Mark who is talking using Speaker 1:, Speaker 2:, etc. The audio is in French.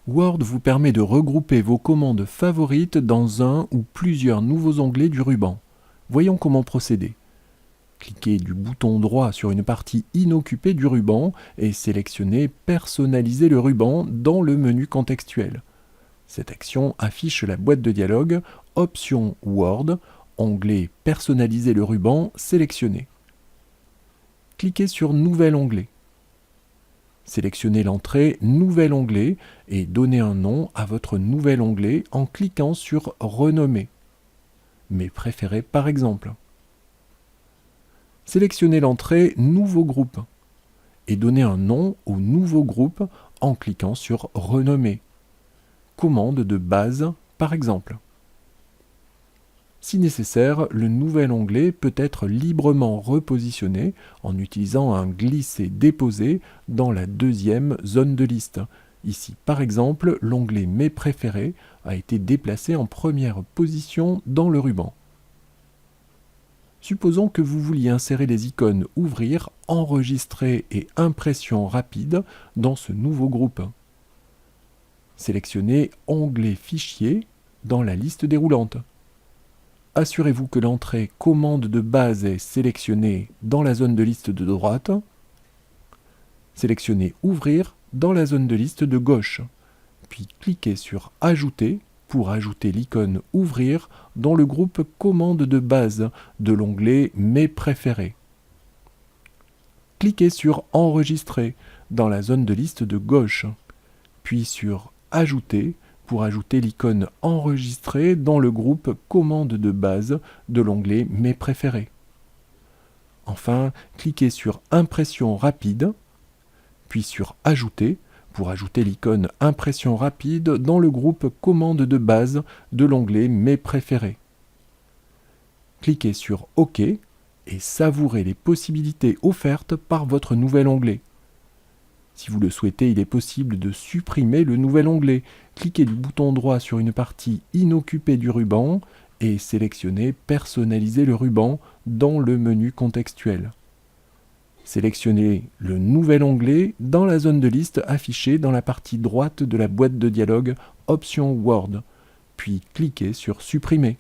Speaker 1: Word vous permet de regrouper vos commandes favorites dans un ou plusieurs nouveaux onglets du ruban. Voyons comment procéder. Cliquez du bouton droit sur une partie inoccupée du ruban et sélectionnez « Personnaliser le ruban » dans le menu contextuel. Cette action affiche la boîte de dialogue « Option Word », onglet « Personnaliser le ruban » sélectionné. Cliquez sur « Nouvel onglet ». Sélectionnez l'entrée « Nouvel onglet » et donnez un nom à votre nouvel onglet en cliquant sur « Renommer ». Mes préférés par exemple. Sélectionnez l'entrée « Nouveau groupe » et donnez un nom au nouveau groupe en cliquant sur « Renommer ». Commande de base par exemple. Si nécessaire, le nouvel onglet peut être librement repositionné en utilisant un glisser-déposer dans la deuxième zone de liste. Ici, par exemple, l'onglet « Mes préférés » a été déplacé en première position dans le ruban. Supposons que vous vouliez insérer les icônes « Ouvrir »,« Enregistrer » et « Impression rapide » dans ce nouveau groupe. Sélectionnez « Onglet Fichier » dans la liste déroulante. Assurez-vous que l'entrée « Commande de base » est sélectionnée dans la zone de liste de droite. Sélectionnez « Ouvrir » dans la zone de liste de gauche. Puis cliquez sur « Ajouter » pour ajouter l'icône « Ouvrir » dans le groupe « Commande de base » de l'onglet « Mes préférés ». Cliquez sur « Enregistrer » dans la zone de liste de gauche. Puis sur « Ajouter » pour ajouter l'icône « Enregistrer » dans le groupe « Commande de base » de l'onglet « Mes préférés ». Enfin, cliquez sur « Impression rapide », puis sur « Ajouter » pour ajouter l'icône « Impression rapide » dans le groupe « Commande de base » de l'onglet « Mes préférés ». Cliquez sur « OK » et savourez les possibilités offertes par votre nouvel onglet. Si vous le souhaitez, il est possible de supprimer le nouvel onglet. Cliquez du bouton droit sur une partie inoccupée du ruban et sélectionnez « Personnaliser le ruban » dans le menu contextuel. Sélectionnez le nouvel onglet dans la zone de liste affichée dans la partie droite de la boîte de dialogue « Option Word », puis cliquez sur « Supprimer ».